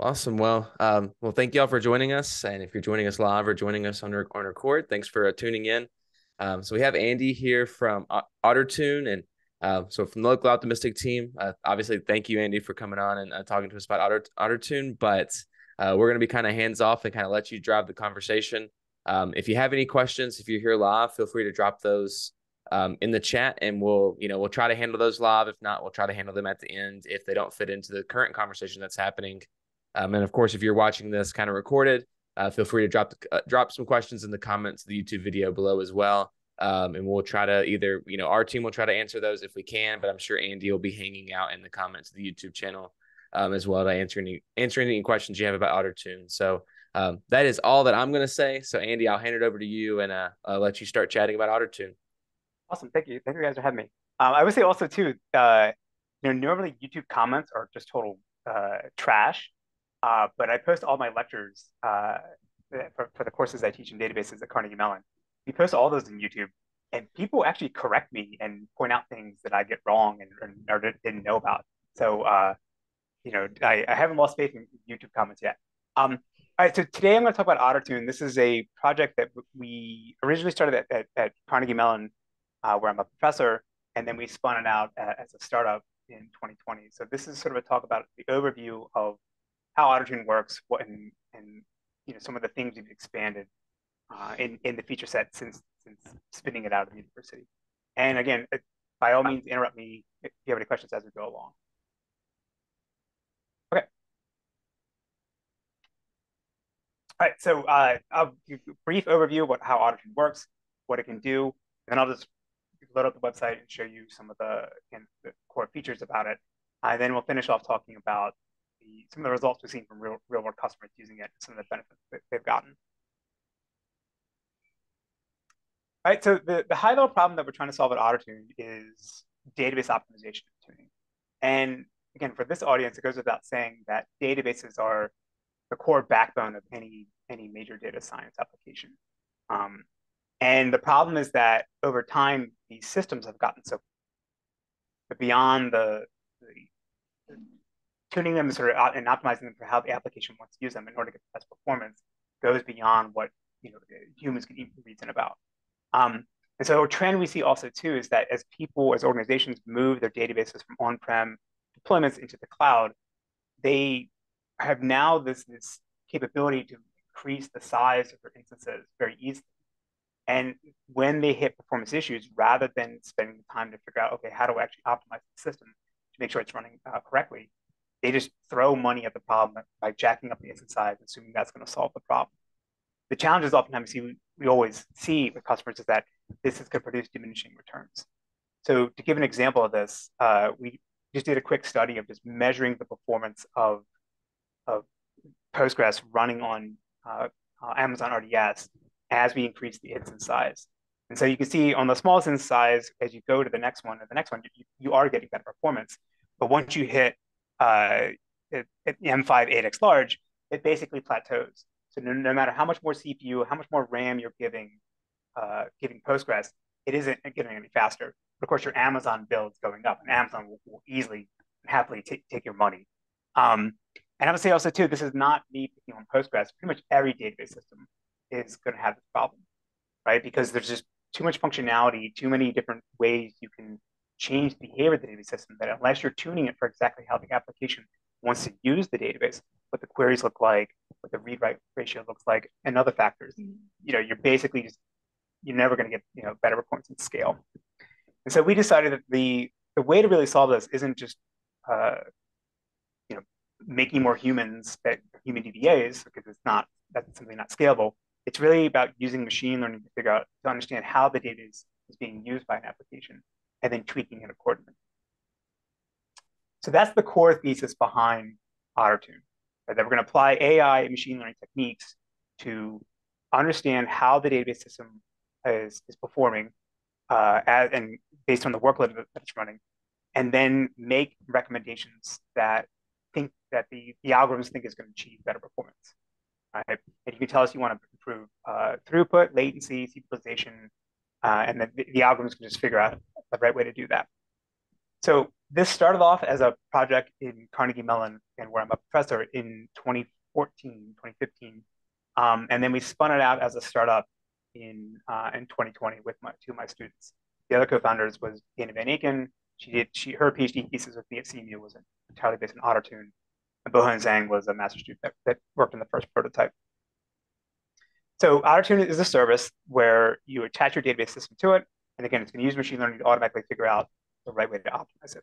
Awesome. Well, thank you all for joining us. And if you're joining us live or joining us on record, thanks for tuning in. So we have Andy here from OtterTune, and so from the Local Optimistic team. Obviously, thank you, Andy, for coming on and talking to us about OtterTune. But we're going to be kind of hands off and kind of let you drive the conversation. If you have any questions, if you're here live, feel free to drop those in the chat, and we'll try to handle those live. If not, we'll try to handle them at the end if they don't fit into the current conversation that's happening. And of course, if you're watching this kind of recorded, feel free to drop some questions in the comments of the YouTube video below as well. And we'll try to our team will try to answer those if we can, but I'm sure Andy will be hanging out in the comments of the YouTube channel as well to answer any questions you have about OtterTune. So that is all that I'm going to say. So Andy, I'll hand it over to you and I'll let you start chatting about OtterTune. Awesome. Thank you. Thank you guys for having me. I would say also too, normally YouTube comments are just total trash, but I post all my lectures for the courses I teach in databases at Carnegie Mellon. We post all those in YouTube, and people actually correct me and point out things that I get wrong or didn't know about. So, I haven't lost faith in YouTube comments yet. All right, so today I'm going to talk about OtterTune. This is a project that we originally started at Carnegie Mellon, where I'm a professor, and then we spun it out as a startup in 2020. So this is sort of a talk about the overview of how OtterTune works, and some of the things we've expanded in the feature set since spinning it out of the university. And again, by all means, interrupt me if you have any questions as we go along. Okay. All right, so I'll give a brief overview of how OtterTune works, what it can do, and then I'll just load up the website and show you some of the core features about it. And then we'll finish off talking about some of the results we've seen from real world customers using it, and some of the benefits that they've gotten. All right, so the high level problem that we're trying to solve at OtterTune is database optimization and tuning. And again, for this audience, it goes without saying that databases are the core backbone of any major data science application. And the problem is that over time, these systems have gotten so beyond the tuning them and optimizing them for how the application wants to use them in order to get the best performance goes beyond what humans can even reason about. And so a trend we see also too is that as organizations move their databases from on-prem deployments into the cloud, they have now this capability to increase the size of their instances very easily. And when they hit performance issues, rather than spending the time to figure out, okay, how do I actually optimize the system to make sure it's running correctly, they just throw money at the problem by jacking up the instance size, assuming that's going to solve the problem. The challenges oftentimes we always see with customers is that this is going to produce diminishing returns. So to give an example of this, we just did a quick study of just measuring the performance of Postgres running on Amazon RDS as we increase the instance size. And so you can see on the smallest instance size, as you go to the next one and the next one, you are getting better performance. But once you hit M5 8x large, it basically plateaus. So no matter how much more CPU, how much more RAM you're giving Postgres, it isn't getting any faster. But of course, your Amazon bill is going up, and Amazon will easily and happily take your money. And I would say also too, this is not me picking on Postgres. Pretty much every database system is going to have this problem, right? Because there's just too much functionality, too many different ways you can change the behavior of the database system that unless you're tuning it for exactly how the application wants to use the database, what the queries look like, what the read-write ratio looks like, and other factors, you're basically you're never going to get better performance at scale. And so we decided that the way to really solve this isn't just making more human DBAs, because that's simply not scalable. It's really about using machine learning to understand how the data is being used by an application and then tweaking it accordingly. So that's the core thesis behind OtterTune, right? That we're going to apply AI and machine learning techniques to understand how the database system is performing and based on the workload that it's running, and then make recommendations that the algorithms think is going to achieve better performance. Right? And you can tell us you want to improve throughput, latency, utilization, and then the algorithms can just figure out the right way to do that. So this started off as a project in Carnegie Mellon, and where I'm a professor in 2014, 2015. And then we spun it out as a startup in 2020 with two of my students. The other co-founders was Dana Van Aken. Her PhD thesis with me at CMU was entirely based on Ottertune. And Bohan Zhang was a master student that worked on the first prototype. So Ottertune is a service where you attach your database system to it. And again, it's going to use machine learning to automatically figure out the right way to optimize it.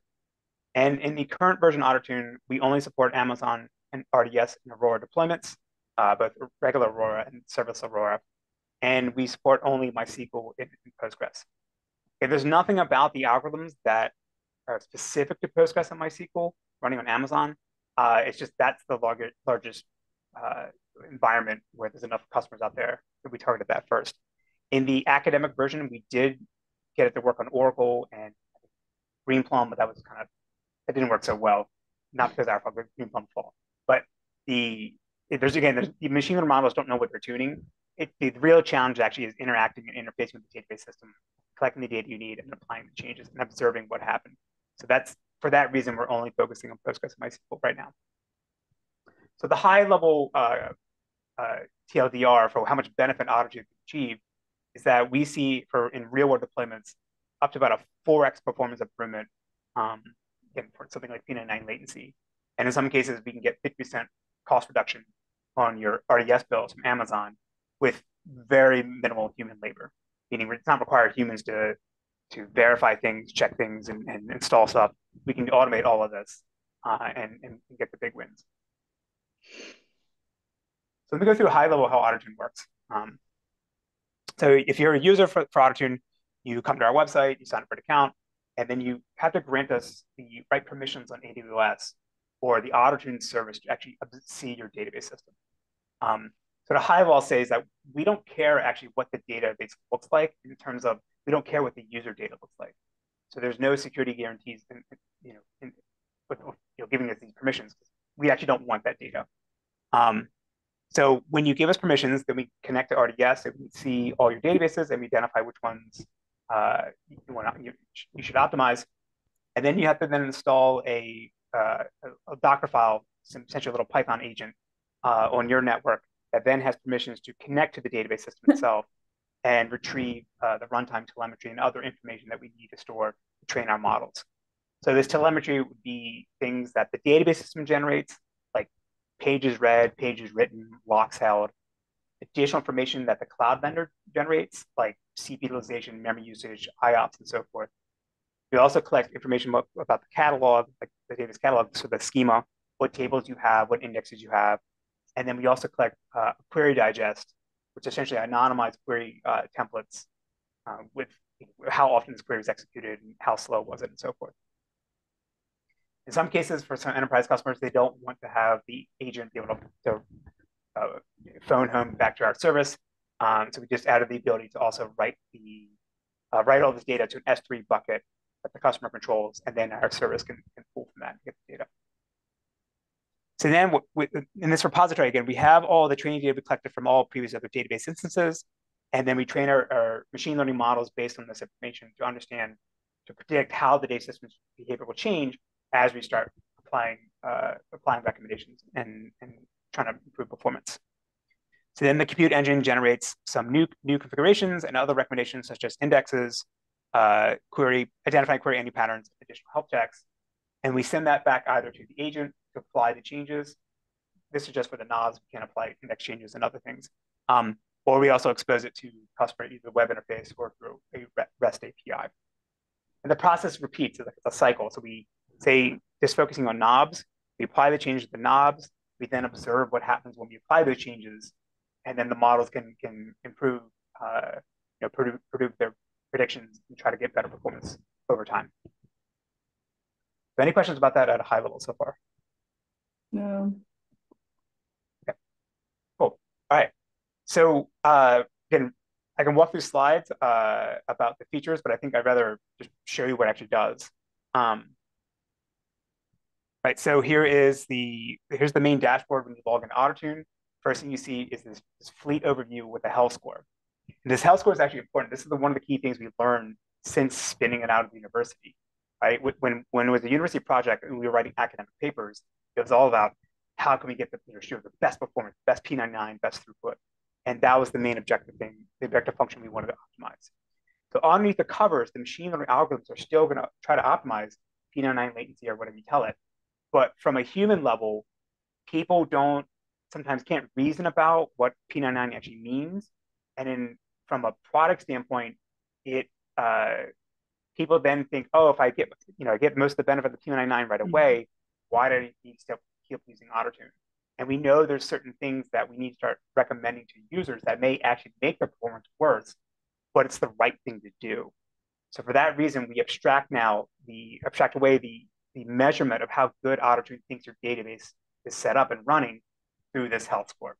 And in the current version of Ottertune, we only support Amazon and RDS and Aurora deployments, both regular Aurora and serverless Aurora. And we support only MySQL in Postgres. Okay, there's nothing about the algorithms that are specific to Postgres and MySQL running on Amazon. It's just that's the largest environment where there's enough customers out there that we targeted that first. In the academic version, we did get it to work on Oracle and Greenplum, but it didn't work so well. Not because our fault, Greenplum fault. But the machine learning models don't know what they're tuning. The real challenge actually is interacting and interfacing with the database system, collecting the data you need and applying the changes and observing what happened. So for that reason, we're only focusing on Postgres and MySQL right now. So the high level TLDR for how much benefit Ottertune can achieve is that we see in real world deployments up to about a 4x performance improvement for something like P99 latency. And in some cases, we can get 50% cost reduction on your RDS bills from Amazon with very minimal human labor, meaning it's not required humans to verify things, check things, and install stuff. We can automate all of this and get the big wins. So let me go through high level how Ottertune works. So if you're a user for Ottertune, you come to our website, you sign up for an account, and then you have to grant us the right permissions on AWS or the Ottertune service to actually see your database system. So the high level I'll say is that we don't care actually what the database looks like in terms of, we don't care what the user data looks like. So there's no security guarantees in giving us these permissions. We actually don't want that data. So when you give us permissions, then we connect to RDS and we see all your databases and we identify which ones you should optimize. And then you have to then install a Docker file, essentially a little Python agent on your network that then has permissions to connect to the database system itself and retrieve the runtime telemetry and other information that we need to store to train our models. So this telemetry would be things that the database system generates, like pages read, pages written, locks held, additional information that the cloud vendor generates, like CPU utilization, memory usage, IOPS, and so forth. We also collect information about the catalog, like the database catalog, so the schema, what tables you have, what indexes you have. And then we also collect query digest, which essentially anonymized query templates with how often this query was executed and how slow was it and so forth. In some cases, for some enterprise customers, they don't want to have the agent be able to phone home back to our service. So we just added the ability to also write all this data to an S3 bucket that the customer controls, and then our service can pull from that and get the data. So then in this repository, again, we have all the training data we collected from all previous other database instances, and then we train our machine learning models based on this information to predict how the data system's behavior will change as we start applying recommendations and trying to improve performance. So then the compute engine generates some new configurations and other recommendations such as indexes, identifying query ending patterns, additional help checks, and we send that back either to the agent to apply the changes. This is just for the knobs. We can apply index changes and other things. Or we also expose it to customer either web interface or through a REST API. And the process repeats. It's like a cycle. So we say, just focusing on knobs, we apply the changes to the knobs. We then observe what happens when we apply those changes. And then the models can improve, prove their predictions and try to get better performance over time. So any questions about that at a high level so far? No. Okay, cool. All right. So again, I can walk through slides about the features, but I think I'd rather just show you what it actually does. Right, so here's the main dashboard when you log into Ottertune. First thing you see is this fleet overview with the health score. And this health score is actually important. This is one of the key things we've learned since spinning it out of the university. right? When it was a university project and we were writing academic papers, it was all about how can we get the the best performance, best P99, best throughput, and that was the main objective thing, the objective function we wanted to optimize. So underneath the covers, the machine learning algorithms are still going to try to optimize P99 latency or whatever you tell it. But from a human level, people don't sometimes can't reason about what P99 actually means. And then from a product standpoint, it people then think, oh, if I get most of the benefit of the P99 right away, why do I need to keep using AutoTune? And we know there's certain things that we need to start recommending to users that may actually make the performance worse, but it's the right thing to do. So for that reason, we abstract away the measurement of how good AutoTune thinks your database is set up and running through this health score.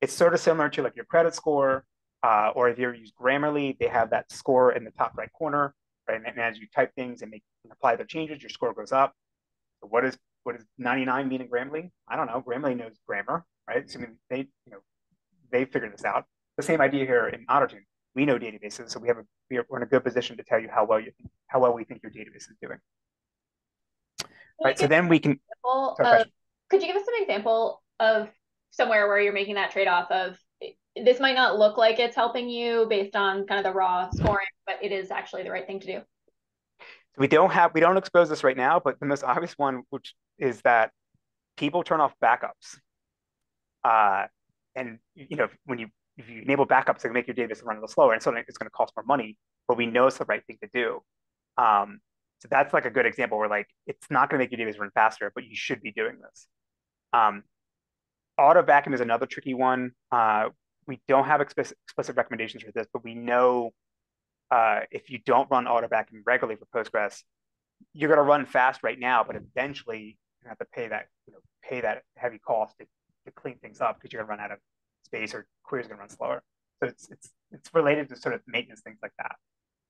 It's sort of similar to like your credit score, or if you use Grammarly, they have that score in the top right corner, right? And as you type things and apply the changes, your score goes up. So what does 99 mean in Grammarly? I don't know. Grammarly knows grammar, right? So I mean, they figured this out. The same idea here in AutoTune. We know databases, so we're in a good position to tell you how well we think your database is doing. Right. So then we can. Could you give us some example of somewhere where you're making that trade-off of this might not look like it's helping you based on kind of the raw scoring, but it is actually the right thing to do? We don't expose this right now, but the most obvious one, which is that people turn off backups. And if you enable backups, it can make your database run a little slower, and so it's going to cost more money, but we know it's the right thing to do. So that's like a good example where like it's not going to make your database run faster, but you should be doing this. Auto vacuum is another tricky one. We don't have explicit recommendations for this, but we know if you don't run auto vacuum regularly for Postgres, you're going to run fast right now, but eventually you have to pay that heavy cost to clean things up because you're going to run out of space or queries are going to run slower. So it's related to sort of maintenance things like that.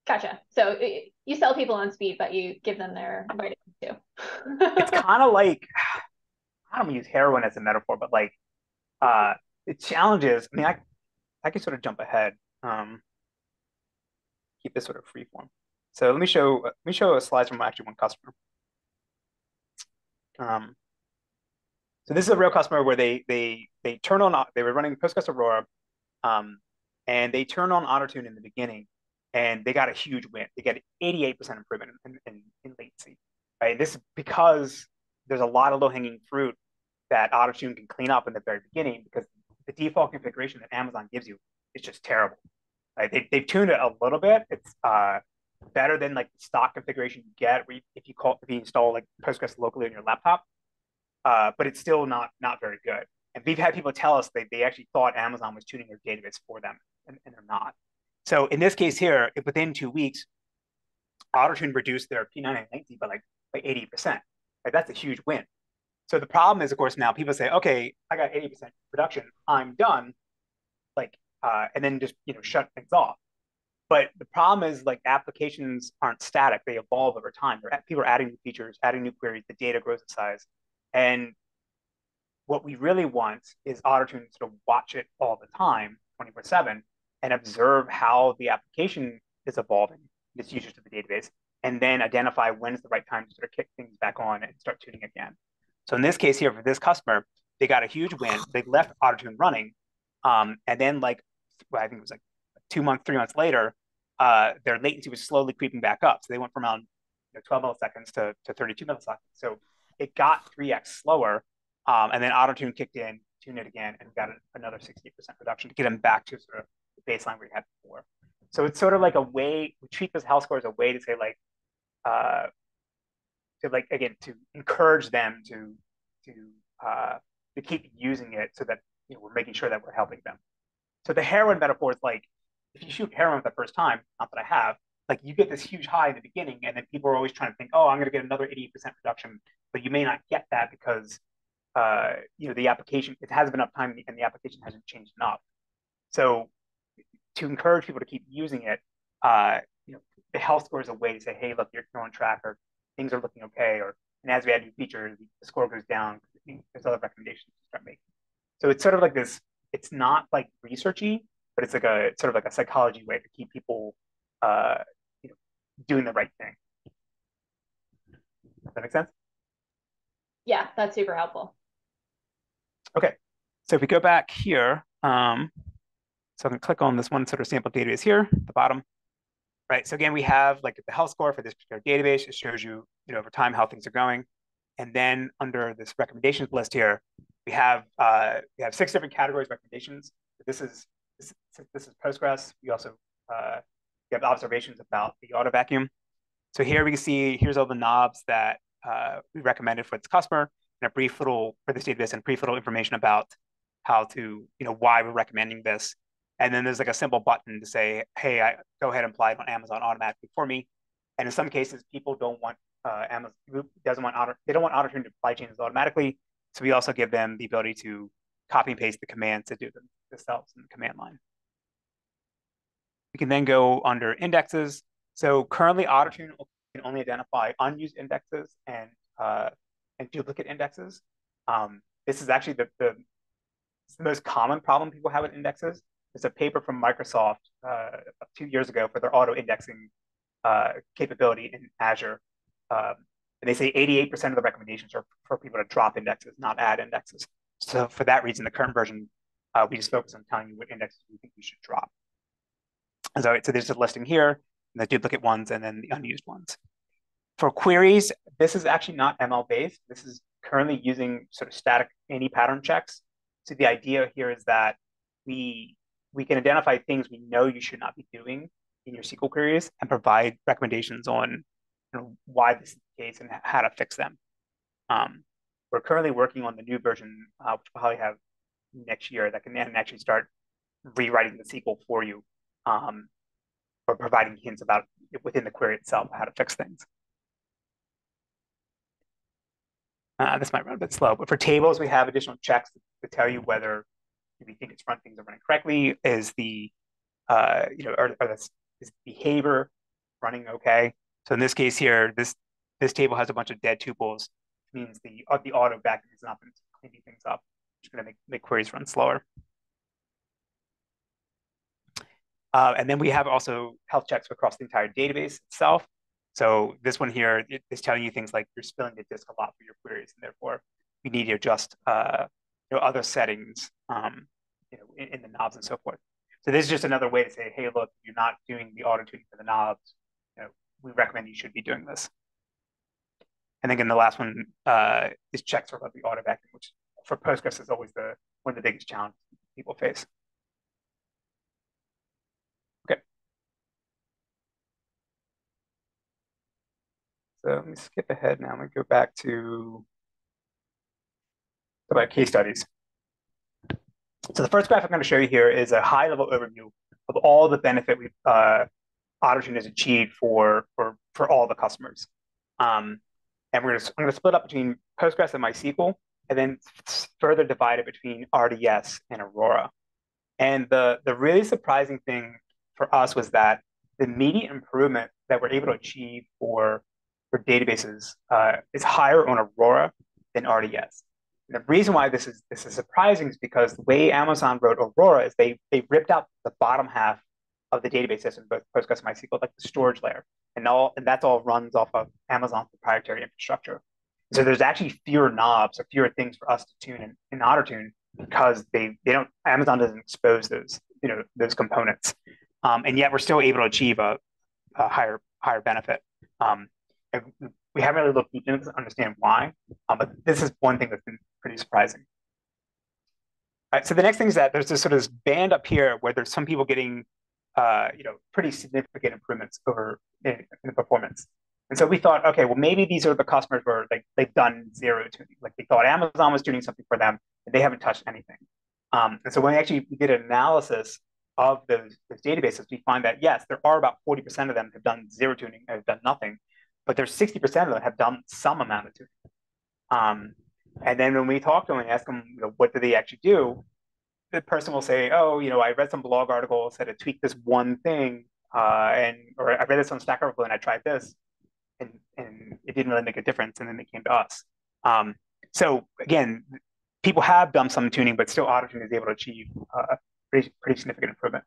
Gotcha. So you sell people on speed, but you give them their vitamins too. It's kind of like, I don't use heroin as a metaphor, but like the challenges. I mean, I can sort of jump ahead. Keep this sort of free form. So let me show a slide from actually one customer. So this is a real customer where they turn on, they were running Postgres Aurora, and they turned on AutoTune in the beginning, and they got a huge win. They get 88% improvement in latency. Right? This is because there's a lot of low-hanging fruit that AutoTune can clean up in the very beginning, because the default configuration that Amazon gives you is just terrible. Right? They've tuned it a little bit. It's better than like the stock configuration you get if you install like Postgres locally on your laptop, but it's still not very good. And we've had people tell us they actually thought Amazon was tuning their database for them, and they're not. So in this case here, within 2 weeks, AutoTune reduced their P99 latency by 80%. Right? That's a huge win. So the problem is, of course, now people say, okay, I got 80% reduction, I'm done, and then just shut things off. But the problem is applications aren't static; they evolve over time. People are adding new features, adding new queries. The data grows in size, and what we really want is AutoTune to sort of watch it all the time, 24/7, and observe how the application is evolving, its usage of the database, and then identify when is the right time to sort of kick things back on and start tuning again. So in this case here, for this customer, they got a huge win. They left AutoTune running, and then I think it was 2 months, 3 months later, their latency was slowly creeping back up. So they went from around 12 milliseconds to 32 milliseconds. So it got 3x slower, and then AutoTune kicked in, tuned it again, and got another 60% reduction to get them back to sort of the baseline we had before. So it's sort of like a way, we treat this health score as a way to say again, to encourage them to keep using it, so that we're making sure that we're helping them. So the heroin metaphor is if you shoot heroin the first time, not that I have, you get this huge high in the beginning, and then people are always trying to think, oh, I'm going to get another 88% reduction, but you may not get that because the application, it hasn't been uptime and the application hasn't changed enough. So to encourage people to keep using it, the health score is a way to say, hey, look, you're on track, or things are looking okay, and as we add new features, the score goes down. There's other recommendations to start making. So it's sort of like this. It's not researchy, but it's sort of a psychology way to keep people, doing the right thing. that make sense? Yeah, that's super helpful. Okay, so if we go back here, so I'm going to click on this one sort of sample database here at the bottom, right? So again, we have like the health score for this particular database. It shows you, over time how things are going. And then under this recommendations list here, we have 6 different categories of recommendations. This is Postgres. We also we have observations about the auto vacuum. So here we can see here's all the knobs that we recommended for this customer, and a brief little for this database, and brief little information about how to, why we're recommending this. And then there's like a simple button to say, hey, go ahead and apply it on Amazon automatically for me. And in some cases, people don't want Amazon they don't want AutoTune to apply changes automatically. So we also give them the ability to copy and paste the commands to do them themselves in the command line. We can then go under indexes. So currently, AutoTune can only identify unused indexes and duplicate indexes. This is actually the most common problem people have with indexes. There's a paper from Microsoft 2 years ago for their auto indexing capability in Azure. And they say 88% of the recommendations are for people to drop indexes, not add indexes. So for that reason, the current version, we just focus on telling you what indexes we think you should drop. So there's a listing here, the duplicate ones, and then the unused ones. For queries, this is actually not ML based. This is currently using sort of static anti-pattern checks. So the idea here is that we can identify things we know you should not be doing in your SQL queries and provide recommendations on why this is the case and how to fix them. We're currently working on the new version, which we'll probably have next year, that can then actually start rewriting the SQL for you, or providing hints about within the query itself how to fix things. This might run a bit slow, but for tables, we have additional checks to tell you whether we think things are running correctly. Is the is behavior running okay? So in this case here, this table has a bunch of dead tuples, which means the auto vacuum is not been cleaning things up, which is going to make queries run slower. And then we have also health checks across the entire database itself. So this one here is telling you things like you're spilling the disk a lot for your queries, and therefore we need to adjust other settings in the knobs and so forth. So this is just another way to say, hey, look, you're not doing the auto tuning for the knobs. We recommend you should be doing this. And again, the last one is checks about the auto vacuum, which for Postgres is always one of the biggest challenges people face. Okay. So let me skip ahead now. I'm going to go back to about case studies. So the first graph I'm going to show you here is a high-level overview of all the benefit AutoTune has achieved for all the customers. And I'm going to split up between Postgres and MySQL, and then further divide it between RDS and Aurora. And the really surprising thing for us was that the immediate improvement that we're able to achieve for databases is higher on Aurora than RDS. And the reason why this is surprising is because the way Amazon wrote Aurora is they ripped out the bottom half of the database system, both Postgres and MySQL, like the storage layer, and that's all runs off of Amazon's proprietary infrastructure. So there's actually fewer knobs or fewer things for us to tune in AutoTune because Amazon doesn't expose those components, and yet we're still able to achieve a higher benefit. And we haven't really looked deep into this to understand why, but this is one thing that's been pretty surprising. All right, so the next thing is that there's this sort of band up here where there's some people getting pretty significant improvements over in the performance. And so we thought, okay, well, maybe these are the customers where they've done zero tuning. Like they thought Amazon was doing something for them and they haven't touched anything. And so when we actually did an analysis of those databases, we find that yes, there are about 40% of them have done zero tuning, have done nothing, but there's 60% of them have done some amount of tuning. And then when we talk to them and ask them, what do they actually do? The person will say, oh, I read some blog article said to tweak this one thing, or I read this on Stack Overflow and I tried this, and it didn't really make a difference, and then they came to us. So again, people have done some tuning, but still AutoTune is able to achieve pretty significant improvement.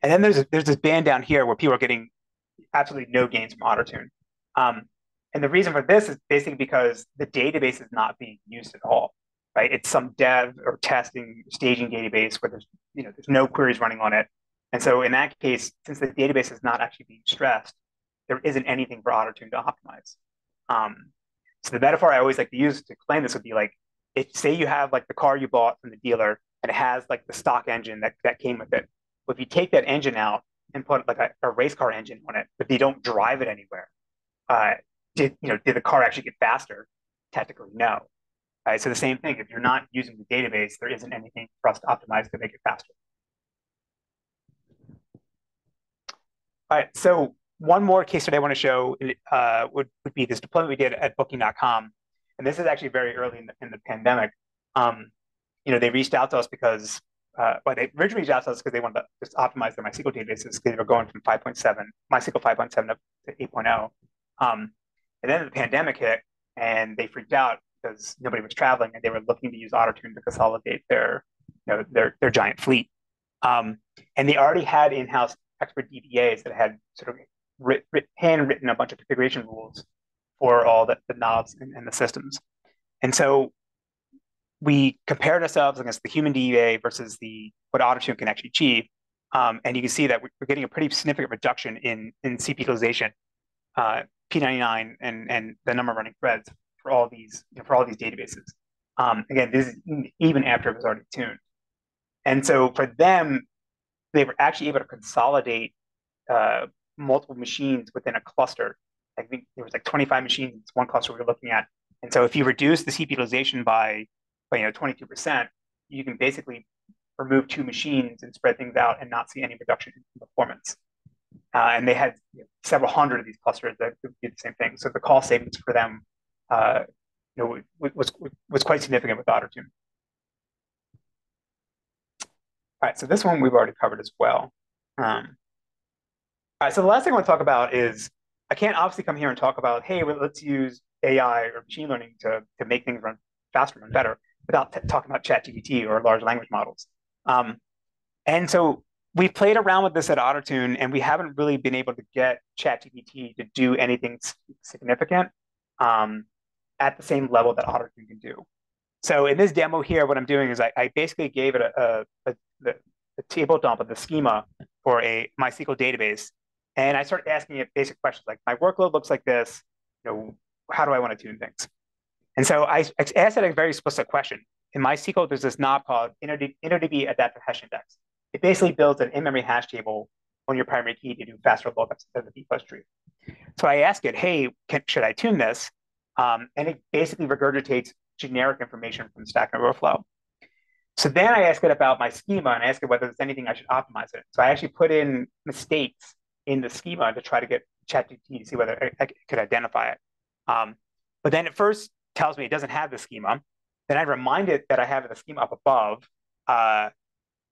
And then there's this band down here where people are getting absolutely no gains from AutoTune. And And the reason for this is basically because the database is not being used at all, right? It's some dev or testing staging database where there's no queries running on it. And so in that case, since the database is not actually being stressed, there isn't anything for AutoTune to optimize. So the metaphor I always like to use to explain this would be like, say you have like the car you bought from the dealer and it has like the stock engine that came with it. But if you take that engine out and put like a race car engine on it, but you don't drive it anywhere, did the car actually get faster? Technically, no. Right, so the same thing, if you're not using the database, there isn't anything for us to optimize to make it faster. All right, so one more case study I want to show would be this deployment we did at Booking.com. And this is actually very early in the pandemic. They reached out to us because, they originally reached out to us because they wanted to just optimize their MySQL databases because they were going from MySQL 5.7 up to 8.0. And then the pandemic hit and they freaked out because nobody was traveling and they were looking to use AutoTune to consolidate their giant fleet. And they already had in-house expert DBAs that had sort of handwritten a bunch of configuration rules for all the knobs and the systems. And so we compared ourselves against the human DBA versus what AutoTune can actually achieve. And you can see that we're getting a pretty significant reduction in CPU utilization, P99 and the number of running threads for all these databases. Again, this is even after it was already tuned. And so for them, they were actually able to consolidate multiple machines within a cluster. I think there was like 25 machines in one cluster we were looking at. And so if you reduce the CPU utilization by 22%, you can basically remove 2 machines and spread things out and not see any reduction in performance. And they had several hundred of these clusters that did the same thing. So the cost savings for them was quite significant with AutoTune. All right, so this one we've already covered as well. All right, so the last thing I want to talk about is I can't obviously come here and talk about, hey, well, let's use AI or machine learning to make things run faster and better without talking about ChatGPT or large language models. And so we've played around with this at AutoTune, and we haven't really been able to get ChatGPT to do anything significant at the same level that AutoTune can do. So in this demo here, what I'm doing is I basically gave it the table dump of the schema for a MySQL database. And I started asking it basic questions like, my workload looks like this, how do I want to tune things? And so I asked it a very explicit question. In MySQL, there's this knob called InnoDB adaptive hash index. It basically builds an in-memory hash table on your primary key to do faster lookups than the B plus tree. So I asked it, hey, should I tune this? And it basically regurgitates generic information from Stack Overflow. So then I asked it about my schema and I asked it whether there's anything I should optimize it. So I actually put in mistakes in the schema to try to get ChatGPT to see whether I could identify it. But then it first tells me it doesn't have the schema. Then I remind it that I have the schema up above.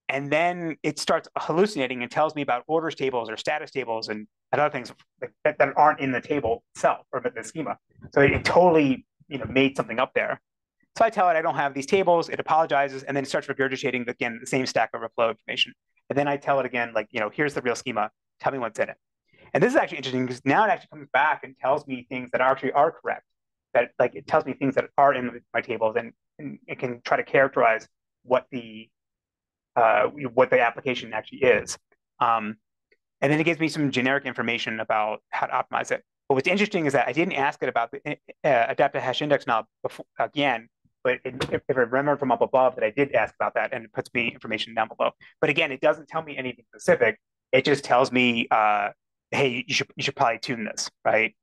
And then it starts hallucinating and tells me about orders tables or status tables and other things that aren't in the table itself or the schema. So it totally made something up there. So I tell it I don't have these tables, it apologizes, and then it starts regurgitating, again, the same Stack Overflow information. And then I tell it again, like, here's the real schema, tell me what's in it. And this is actually interesting because now it actually comes back and tells me things that actually are correct. That like it tells me things that are in my tables and it can try to characterize what the application actually is. And then it gives me some generic information about how to optimize it. But what's interesting is that I didn't ask it about the adaptive hash index knob again, but if I remember from up above that I did ask about that, and it puts me information down below. But again, it doesn't tell me anything specific. It just tells me, hey, you should probably tune this, right?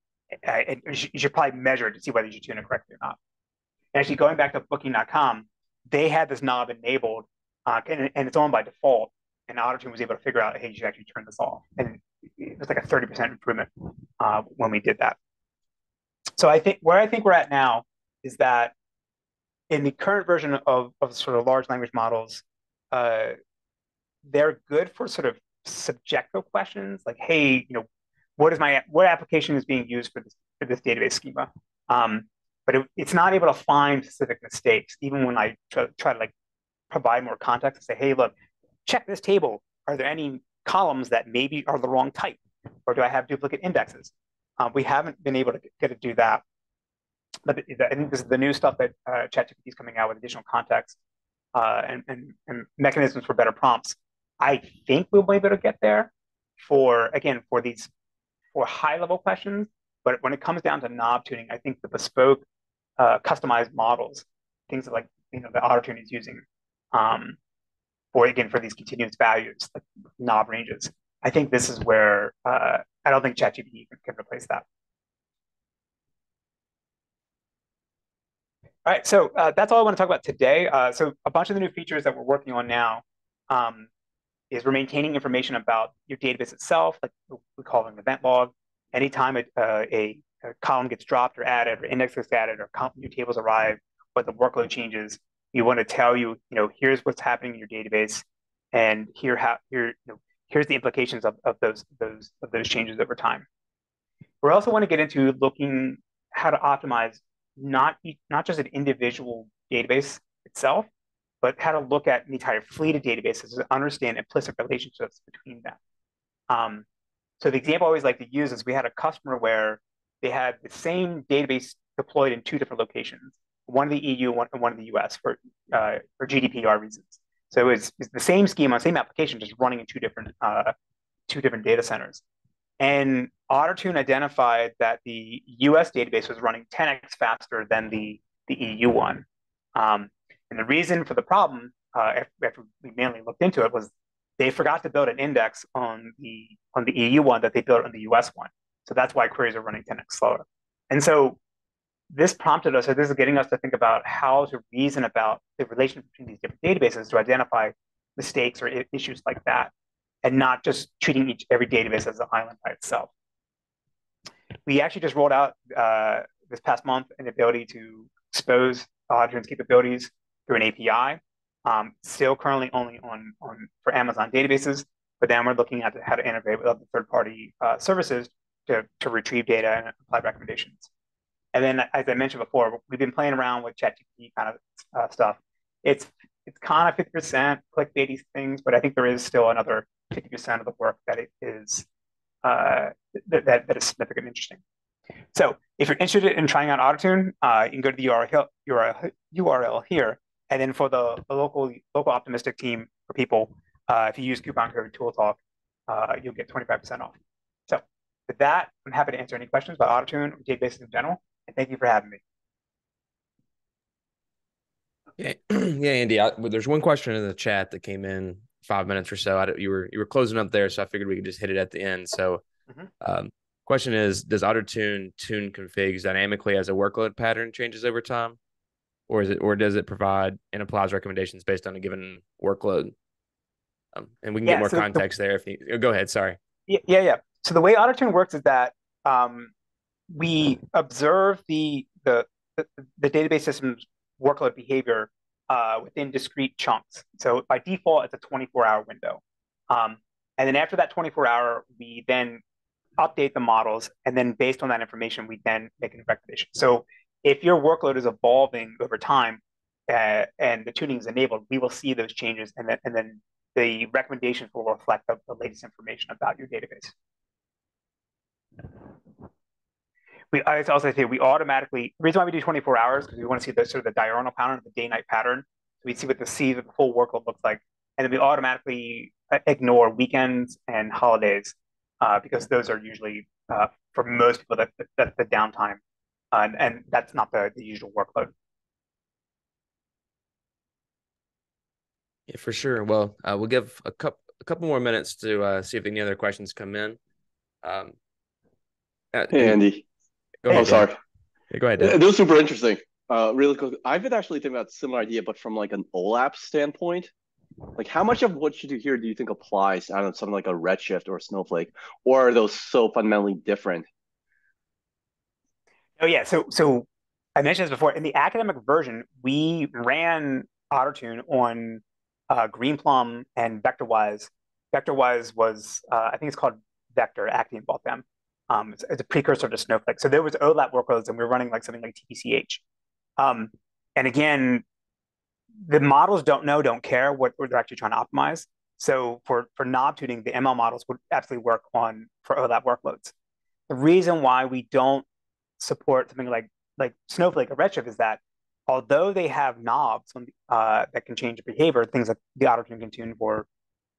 And you should probably measure it to see whether you should tune it correctly or not. And actually, going back to Booking.com, they had this knob enabled, and it's on by default. And AutoTune was able to figure out, hey, you should actually turn this off. And it was like a 30% improvement when we did that. So I think where we're at now is that in the current version of sort of large language models, they're good for sort of subjective questions like, hey, what application is being used for this database schema? But it's not able to find specific mistakes, even when I try to like provide more context and say, hey, look, check this table. Are there any columns that maybe are the wrong type? Or do I have duplicate indexes? We haven't been able to get to do that. But I think this is the new stuff that ChatGPT is coming out with additional context and mechanisms for better prompts. I think we'll be able to get there for these for high level questions. But when it comes down to knob tuning, I think the bespoke, customized models, things like the AutoTune is using for these continuous values, like knob ranges. I think this is where I don't think ChatGPT can replace that. All right, so that's all I want to talk about today. So a bunch of the new features that we're working on now is we're maintaining information about your database itself, like we call it an event log. Anytime a column gets dropped or added, or index gets added, or new tables arrive, or the workload changes, we want to tell you, here's what's happening in your database, and here's the implications of those changes over time. We also want to get into looking how to optimize not just an individual database itself, but how to look at the entire fleet of databases to understand implicit relationships between them. So the example I always like to use is we had a customer where they had the same database deployed in two different locations, one in the EU, one in the US for GDPR reasons. So it's the same schema, same application, just running in two different data centers. And AutoTune identified that the US database was running 10x faster than the EU one. And the reason for the problem, after we mainly looked into it, was they forgot to build an index on the EU one that they built on the US one. So that's why queries are running 10x slower. And so this prompted us, or this is getting us to think about how to reason about the relation between these different databases to identify mistakes or issues like that, and not just treating every database as an island by itself. We actually just rolled out this past month an ability to expose AutoTune's capabilities through an API. Still currently only for Amazon databases, but then we're looking at how to integrate with other third-party services to retrieve data and apply recommendations. And then, as I mentioned before, we've been playing around with ChatGPT kind of stuff. It's kind of 50% clickbaity things, but I think there is still another 50% of the work that it is that is significant and interesting. So if you're interested in trying out AutoTune, you can go to the URL here. And then for the local optimistic team for people, if you use coupon code ToolTalk, you'll get 25% off. So with that, I'm happy to answer any questions about AutoTune or databases in general. And thank you for having me. Yeah, Andy. There's one question in the chat that came in 5 minutes or so. You were closing up there, so I figured we could just hit it at the end. So, question is: does AutoTune tune configs dynamically as a workload pattern changes over time, or does it provide and applies recommendations based on a given workload? And we can get more context there if you go ahead. Sorry. Yeah. So the way AutoTune works is that we observe the database system's workload behavior within discrete chunks. So by default, it's a 24-hour window. And then after that 24-hour, we then update the models. And then based on that information, we then make a recommendation. So if your workload is evolving over time and the tuning is enabled, we will see those changes. And then the recommendations will reflect the latest information about your database. I also say we automatically, the reason why we do 24 hours, because we want to see the sort of the diurnal pattern, the day-night pattern. So we see what the full workload looks like. And then we automatically ignore weekends and holidays because those are usually, for most people, that's the downtime. And that's not the usual workload. Yeah, for sure. Well, we'll give a couple more minutes to see if any other questions come in. Hey, Andy. Sorry. Yeah, go ahead. It was super interesting. Really cool. I've been actually thinking about a similar idea, but from like an OLAP standpoint. Like, how much of what you do here do you think applies, I don't know, something like a Redshift or a Snowflake, or are those so fundamentally different? Oh yeah. So I mentioned this before. In the academic version, we ran AutoTune on Greenplum and VectorWise. VectorWise was, I think it's called Vector. Actian bought them. It's a precursor to Snowflake. So there was OLAP workloads, and we were running like something like TPCH. And again, the models don't care what they're actually trying to optimize. So for knob tuning, the ML models would absolutely work for OLAP workloads. the reason why we don't support something like Snowflake or Redshift is that although they have knobs that can change behavior, things like the AutoTune can tune for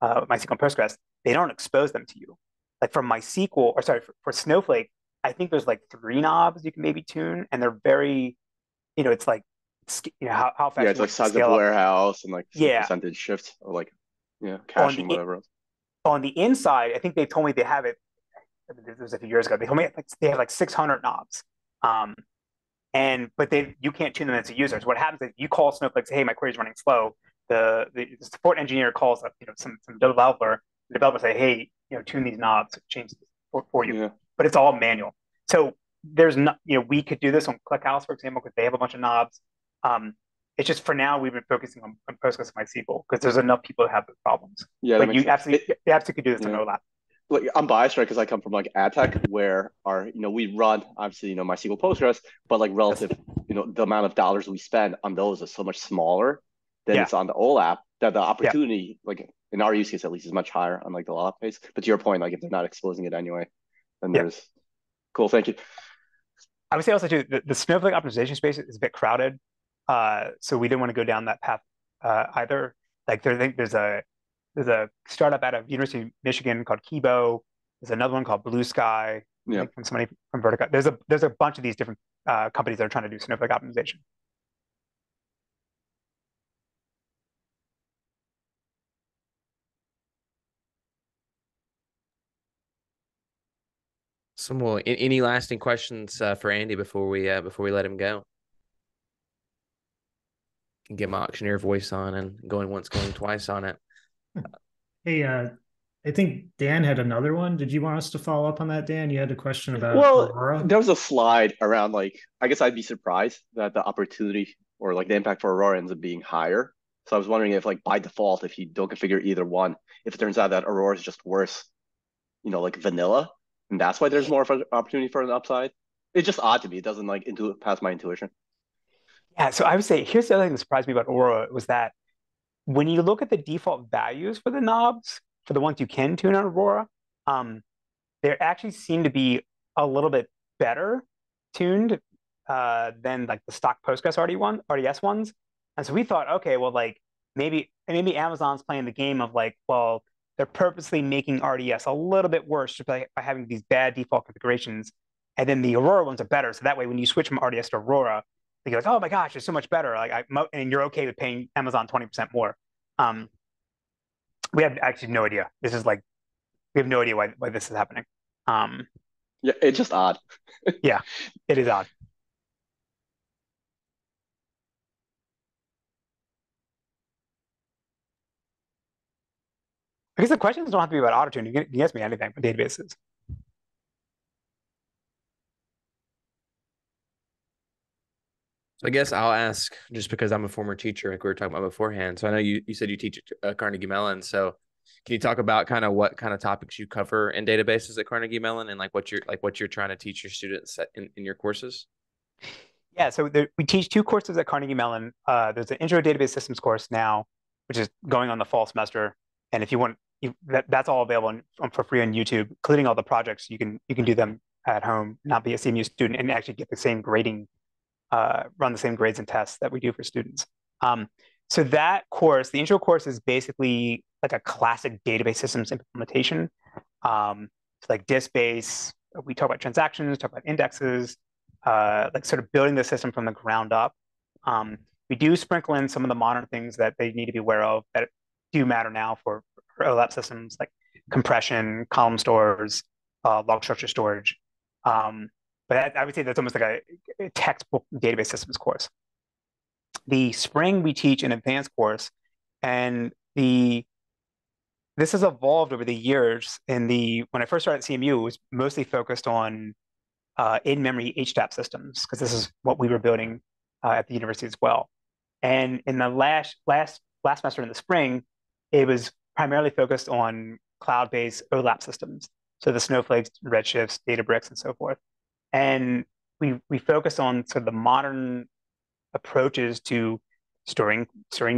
MySQL and Postgres, they don't expose them to you. Like for MySQL, or sorry, for Snowflake, I think there's like 3 knobs you can maybe tune, and they're very, it's like, how fast Yeah, it's you like want to size of scale up. warehouse and like some Yeah. percentage shift or like On caching, the whatever else. on the inside, I think they told me they have it. This was a few years ago. They told me they have like 600 knobs. Um, but you can't tune them as a user. So what happens is you call Snowflake, say, hey, my query is running slow. The support engineer calls up, some developer. The developer say, hey, tune these knobs, change this for you. Yeah. But it's all manual. So there's not, we could do this on ClickHouse, for example, because they have a bunch of knobs. It's just for now we've been focusing on Postgres and MySQL because there's enough people that have those problems. Yeah, but you absolutely could do this on yeah. OLAP. Like I'm biased, right? Because I come from like ad tech, where we run obviously MySQL Postgres, but like relative, the amount of dollars we spend on those is so much smaller than it's on the OLAP, that the opportunity, like in our use case at least, is much higher on like the OLAP case. But to your point, like if they're not exposing it anyway, then there's cool. Thank you. I would say also too, the Snowflake optimization space is a bit crowded, so we didn't want to go down that path either. Like there's a startup out of University of Michigan called Kibo. There's another one called Blue Sky. Yeah. From somebody from Vertica. There's a bunch of these different companies that are trying to do Snowflake optimization. Any lasting questions for Andy before we let him go? Can get my auctioneer voice on and going once, going twice on it. Hey, I think Dan had another one. Did you want us to follow up on that, Dan? You had a question about Aurora? There was a slide around like, I guess I'd be surprised that the opportunity or like the impact for Aurora ends up being higher. So I was wondering if like by default, if you don't configure either one, if it turns out that Aurora is just worse, like vanilla, and that's why there's more of an opportunity for an upside. It's just odd to me. It doesn't like pass my intuition. Yeah, so I would say here's the other thing that surprised me about Aurora was that when you look at the default values for the knobs, for the ones you can tune on Aurora, they actually seem to be a little bit better tuned than like the stock Postgres RDS ones. And so we thought, okay, well, like maybe Amazon's playing the game of like, well, they're purposely making RDS a little bit worse just by having these bad default configurations. And then the Aurora ones are better. So that way, when you switch from RDS to Aurora, you're like, oh my gosh, it's so much better. Like, and you're okay with paying Amazon 20% more. We have actually no idea. This is like, we have no idea why this is happening. Yeah, it's just odd. Yeah, it is odd. I guess the questions don't have to be about AutoTune. You can ask me anything for databases. So I guess I'll ask just because I'm a former teacher, like we were talking about beforehand. So I know you said you teach at Carnegie Mellon. So can you talk about kind of what kind of topics you cover in databases at Carnegie Mellon and like what you're trying to teach your students in your courses? Yeah, so we teach 2 courses at Carnegie Mellon. There's an Intro to Database Systems course now, which is going on the fall semester. And if you want, that's all available for free on YouTube, including all the projects. You can do them at home, not be a CMU student, and actually get the same grading, run the same grades and tests that we do for students. So that course, the intro course, is basically like a classic database systems implementation. It's like disk-based. We talk about transactions, talk about indexes, like sort of building the system from the ground up. We do sprinkle in some of the modern things that they need to be aware of that do matter now for OLAP systems, like compression, column stores, log structure storage. But I would say that's almost like a textbook database systems course. The spring we teach an advanced course, and this has evolved over the years. When I first started at CMU, it was mostly focused on in-memory HTAP systems, because this is what we were building at the university as well. And in the last semester in the spring, it was primarily focused on cloud-based OLAP systems, so the Snowflakes, Redshifts, Databricks, and so forth. And we focused on sort of the modern approaches to storing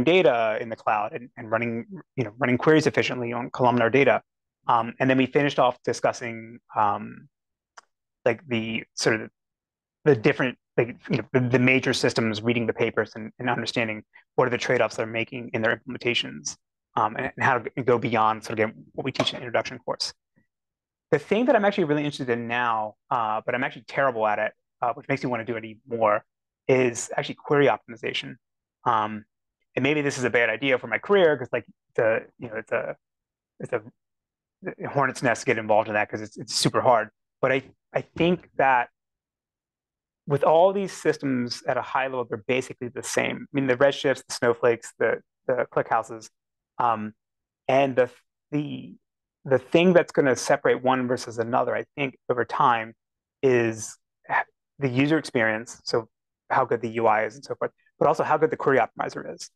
data in the cloud and running queries efficiently on columnar data. And then we finished off discussing like the sort of the different, like, the major systems reading the papers and understanding what are the trade-offs they're making in their implementations, and how to go beyond sort of what we teach in the introduction course. The thing that I'm actually really interested in now, but I'm actually terrible at it, which makes me want to do it even more, is actually query optimization. And maybe this is a bad idea for my career because like it's a hornet's nest to get involved in that because it's super hard. But I think that with all these systems at a high level, they're basically the same. I mean, the Redshifts, the Snowflakes, the ClickHouses, and the thing that's going to separate one versus another, I think, over time, is the user experience. So how good the UI is and so forth, but also how good the query optimizer is.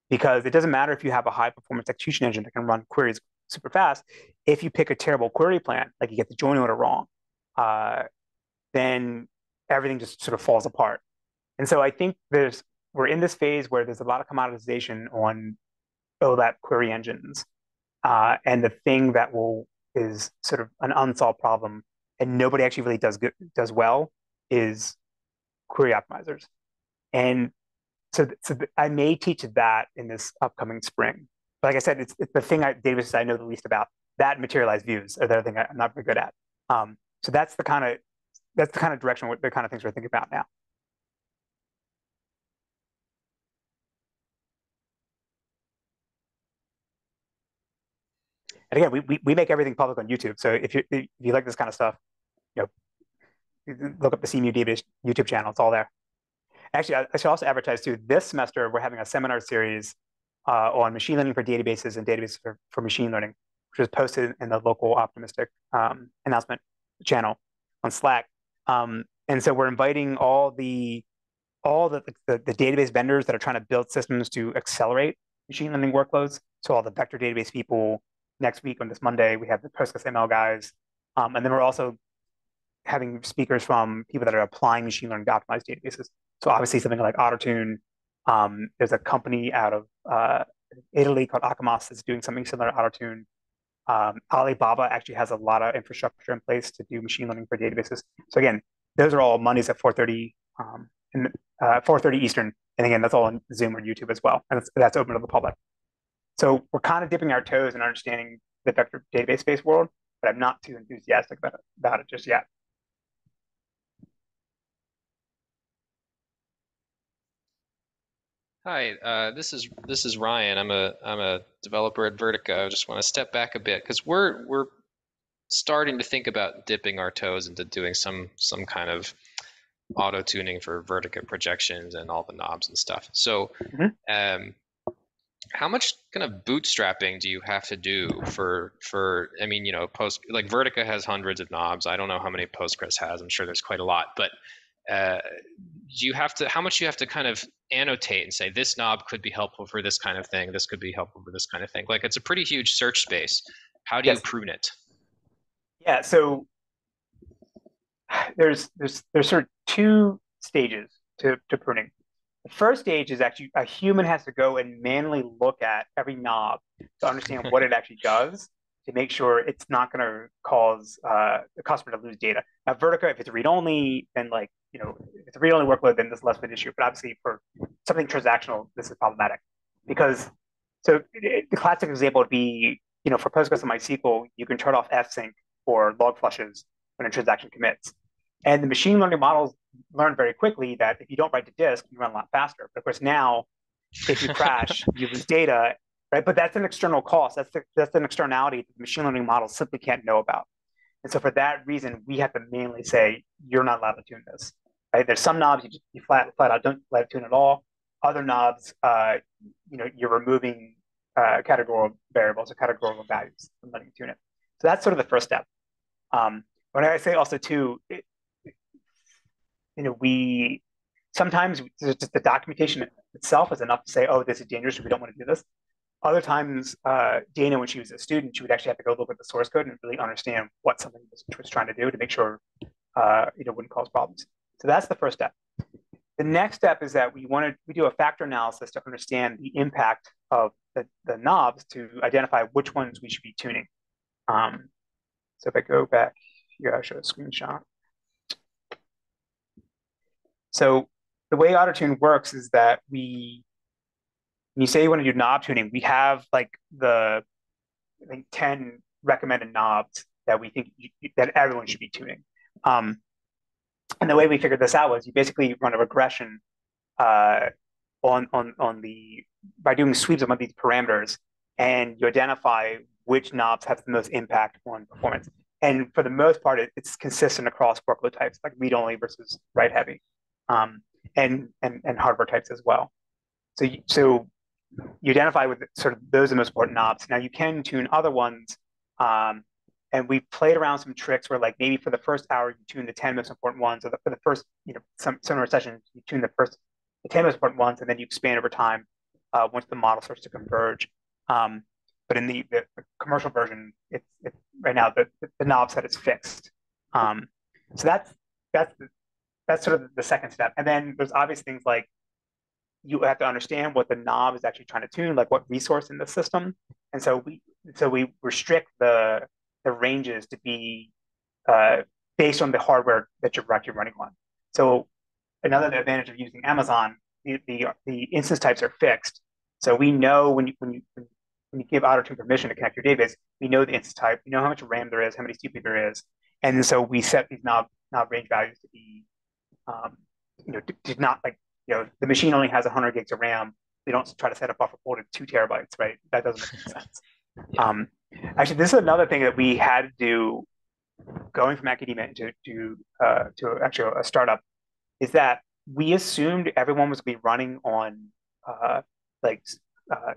Because it doesn't matter if you have a high performance execution engine that can run queries super fast. If you pick a terrible query plan, like you get the join order wrong, then everything just sort of falls apart. And so I think we're in this phase where there's a lot of commoditization on OLAP query engines. And the thing that is sort of an unsolved problem and nobody actually really does well is query optimizers. And so I may teach that in this upcoming spring. But like I said, it's the thing databases I know the least about. That materialized views are the other thing I'm not very good at. So that's the kind of direction, the kind of things we're thinking about now. And again, we make everything public on YouTube. So if you like this kind of stuff, look up the CMU Database YouTube channel. It's all there. Actually, I should also advertise too. This semester, we're having a seminar series on machine learning for databases and databases for machine learning, which was posted in the local Optimistic announcement channel on Slack. And so we're inviting all the database vendors that are trying to build systems to accelerate machine learning workloads. So all the vector database people. Next week on this Monday, we have the PostgreSQL guys, and then we're also having speakers from people that are applying machine learning to optimize databases. So obviously something like Ottertune. There's a company out of Italy called Akamas that's doing something similar to Ottertune. Alibaba actually has a lot of infrastructure in place to do machine learning for databases. So again, those are all Mondays at 4:30 4:30 Eastern. And again, that's all on Zoom or YouTube as well. And that's open to the public. So we're kind of dipping our toes in understanding the vector database space world, but I'm not too enthusiastic about it just yet. Hi, this is Ryan. I'm a developer at Vertica. I just want to step back a bit because we're starting to think about dipping our toes into doing some kind of auto tuning for Vertica projections and all the knobs and stuff. So, how much kind of bootstrapping do you have to do for I mean, like Vertica has hundreds of knobs. I don't know how many Postgres has. I'm sure there's quite a lot, but how much you have to kind of annotate and say this knob could be helpful for this kind of thing, this could be helpful for this kind of thing. Like it's a pretty huge search space. How do you prune it? Yeah, so there's sort of two stages to pruning. The first stage is actually a human has to go and manually look at every knob to understand what it actually does to make sure it's not going to cause the customer to lose data. Now, Vertica, if it's read-only, then if it's a read-only workload, then this is less of an issue. But obviously, for something transactional, this is problematic because the classic example would be, for Postgres and MySQL, you can turn off fsync or log flushes when a transaction commits. And the machine learning models learn very quickly that if you don't write to disk, you run a lot faster. But of course, now, if you crash, you lose data, right? But that's an external cost. That's an externality that the machine learning models simply can't know about. And so for that reason, we have to manually say, you're not allowed to tune this. Right? There's some knobs you flat out don't let it tune at all. Other knobs, you're removing categorical variables or categorical values from letting you tune it. So that's sort of the first step. When I say also too, we sometimes just the documentation itself is enough to say, oh, this is dangerous, we don't want to do this. Other times, Dana, when she was a student, she would actually have to go look at the source code and really understand what something was trying to do to make sure it wouldn't cause problems. So that's the first step. The next step is that we do a factor analysis to understand the impact of the knobs to identify which ones we should be tuning. So if I go back Here, I'll show a screenshot. So the way AutoTune works is that when you say you want to do knob tuning, we have like I think 10 recommended knobs that we think that everyone should be tuning. And the way we figured this out was you basically run a regression by doing sweeps of one of these parameters, and you identify which knobs have the most impact on performance. And for the most part, it's consistent across workload types, like read-only versus write-heavy, and hardware types as well. So you identify with sort of those are the most important knobs. Now you can tune other ones, and we played around some tricks where, like, maybe for the first hour you tune the 10 most important ones, or for the first, some similar sessions you tune the 10 most important ones, and then you expand over time once the model starts to converge. But in the commercial version, it's right now the knob set is fixed. So that's sort of the second step. And then there's obvious things like you have to understand what the knob is actually trying to tune, like what resource in the system. And so we restrict the ranges to be based on the hardware that you're actually running on. So another advantage of using Amazon, the instance types are fixed. So we know when you give AutoTune permission to connect your database, we know the instance type, we know how much RAM there is, how many CPU there is, and so we set these knob range values to be, to not, like, the machine only has 100 gigs of RAM. We don't try to set a buffer pool to 2 terabytes, right? That doesn't make sense. Yeah. Actually, this is another thing that we had to do going from academia to actually a startup, is that we assumed everyone was going to be running on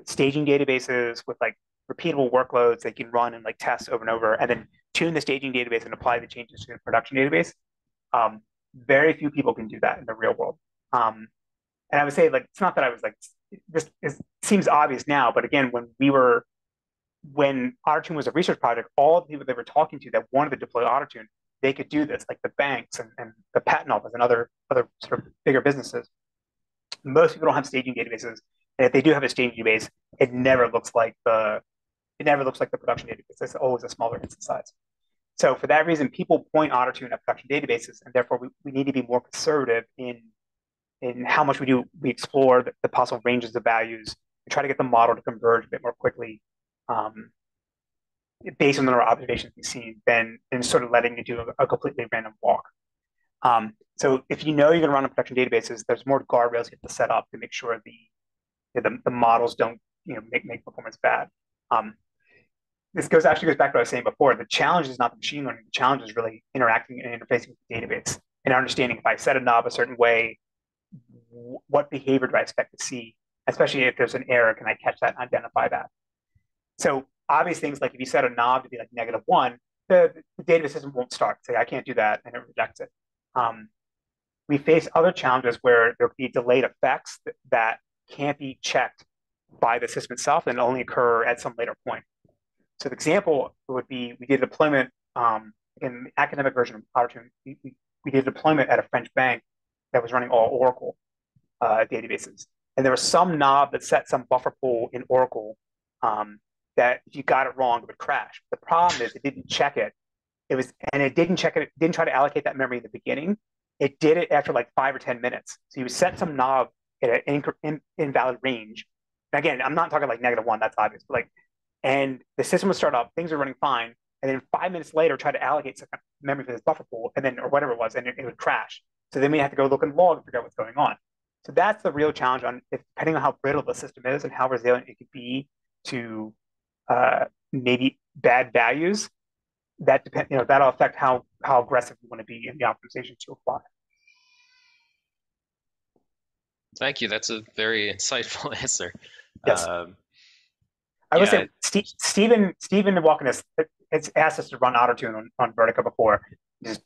staging databases with like repeatable workloads they can run and like test over and over, and then tune the staging database and apply the changes to the production database. Very few people can do that in the real world. And I would say, like, it's not that I was like, this seems obvious now, but again, when AutoTune was a research project, all the people they were talking to that wanted to deploy AutoTune, they could do this, like the banks and the patent office and other sort of bigger businesses. Most people don't have staging databases, and if they do have a staging database, it never looks like the production database. It's always a smaller instance size. So for that reason, people point AutoTune at production databases, and therefore we need to be more conservative in how much we explore the possible ranges of values and try to get the model to converge a bit more quickly, based on the observations we've seen, than sort of letting you do a completely random walk. So if you're going to run on production databases, there's more guardrails you have to set up to make sure the models don't make performance bad. This actually goes back to what I was saying before. The challenge is not the machine learning. The challenge is really interacting and interfacing with the database and understanding, if I set a knob a certain way, what behavior do I expect to see? Especially if there's an error, can I catch that and identify that? So obvious things, like if you set a knob to be like -1, the database system won't start. Say, I can't do that, and it rejects it. We face other challenges where there could be delayed effects that can't be checked by the system itself and only occur at some later point. So the example would be, we did a deployment in the academic version of AutoTune. We did a deployment at a French bank that was running all Oracle databases. And there was some knob that set some buffer pool in Oracle that if you got it wrong, it would crash. The problem is it didn't check it. It didn't check it. It didn't try to allocate that memory in the beginning. It did it after like 5 or 10 minutes. So you set some knob at an invalid range. And again, I'm not talking like -1, that's obvious, but and the system would start up, things are running fine, and then 5 minutes later, try to allocate some memory for this buffer pool, and then, or whatever it was, and it would crash. So then we have to go look in log and figure out what's going on. So that's the real challenge depending on how brittle the system is and how resilient it could be to maybe bad values. That'll affect how aggressive you want to be in the optimization to apply. Thank you. That's a very insightful answer. Yes. I would say Stephen Walken has asked us to run AutoTune on Vertica before. Just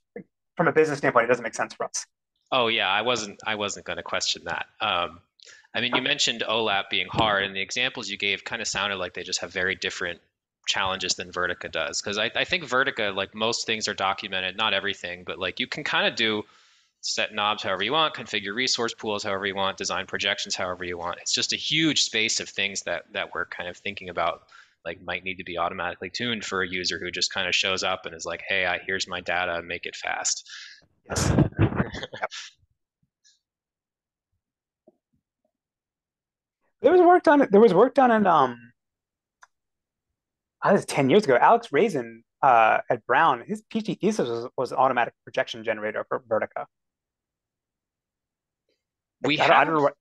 from a business standpoint, it doesn't make sense for us. Oh yeah, I wasn't going to question that. I mean, you mentioned OLAP being hard, and the examples you gave kind of sounded like they just have very different challenges than Vertica does. Because I think Vertica, like most things, are documented, not everything, but like you can kind of set knobs however you want, configure resource pools however you want, design projections however you want. It's just a huge space of things that we're kind of thinking about like might need to be automatically tuned for a user who just kind of shows up and is like, hey, here's my data, make it fast. Yes. Yep. There was work done in I was 10 years ago. Alex Raisin at Brown, his PhD thesis was an automatic projection generator for Vertica. We I don't know what.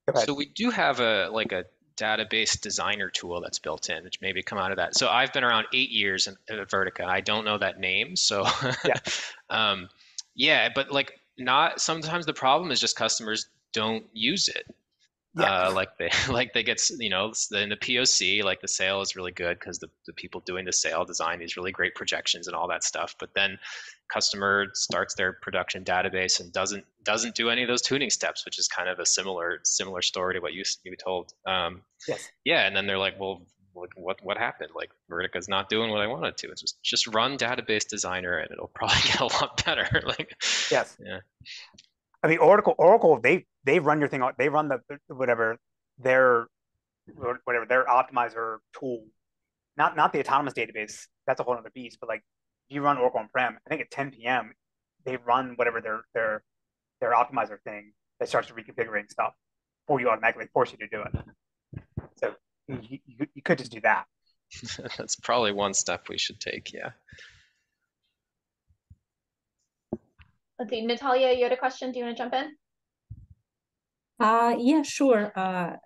Go ahead. So we do have a database designer tool that's built in, which maybe come out of that. So I've been around 8 years at Vertica. I don't know that name, so Yeah. yeah, but like not sometimes the problem is just customers don't use it. Yeah. Like they get, you know, in the POC, like the sale is really good because the people doing the sale design these really great projections and all that stuff. But then customer starts their production database and doesn't do any of those tuning steps, which is kind of a similar story to what you told. Yes. Yeah, and then they're like, well, what happened? Like Vertica's not doing what I want it to. It's just run database designer and it'll probably get a lot better. Like, Yes. yeah. I mean, Oracle, they run your thing. They run whatever their optimizer tool, not the autonomous database. That's a whole other beast. But like, if you run Oracle on-prem, I think at 10 p.m. they run whatever their optimizer thing that starts reconfiguring stuff for you automatically, force you to do it. So you could just do that. That's probably one step we should take. Yeah. Let's see, Natalia, you had a question. Do you want to jump in? Yeah, sure. I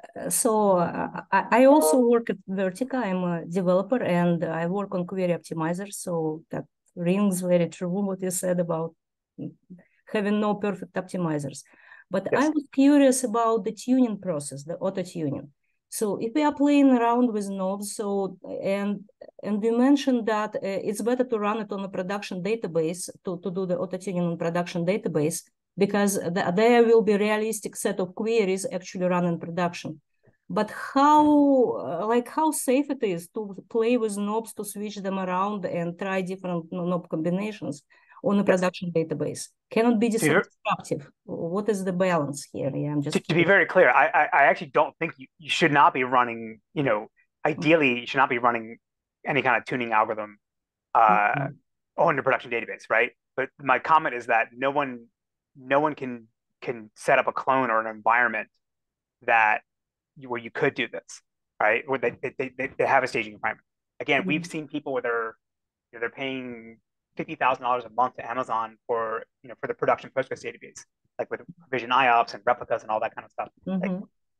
also work at Vertica. I'm a developer and I work on query optimizer. So that rings very true what you said about having no perfect optimizers. But Yes. I was curious about the tuning process, the auto tuning. So if we are playing around with knobs, and we mentioned that it's better to run it on a production database to do the auto tuning on production database, because there will be a realistic set of queries actually run in production. But how safe it is to play with knobs, to switch them around and try different knob combinations on a production database? Cannot be disruptive. What is the balance here? Yeah, I'm just to be very clear, I actually don't think you should not be running, ideally you should not be running any kind of tuning algorithm on the production database, right? But my comment is that no one can set up a clone or an environment where you could do this, right? Where they have a staging environment. Again, we've seen people where they're paying $50,000 a month to Amazon for the production Postgres database, like with provision IOPS and replicas and all that kind of stuff.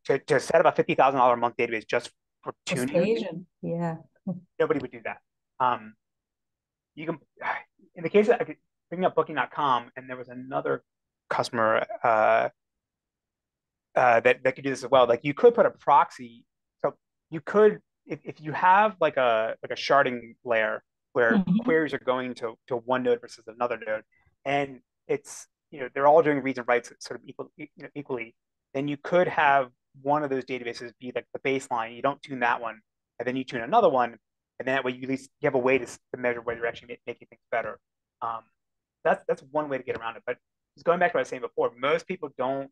Like to set up a $50,000 a month database just for tuning, yeah, nobody would do that. You can, in the case of bringing up Booking.com, and there was another customer that could do this as well. Like you could put a proxy, so you could if you have like a sharding layer where queries are going to one node versus another node, and it's they're all doing reads and writes sort of equally, then you could have one of those databases be like the baseline. You don't tune that one, and then you tune another one, and then that way you at least you have a way to measure whether you're actually making things better. That's one way to get around it. But just going back to what I was saying before, most people are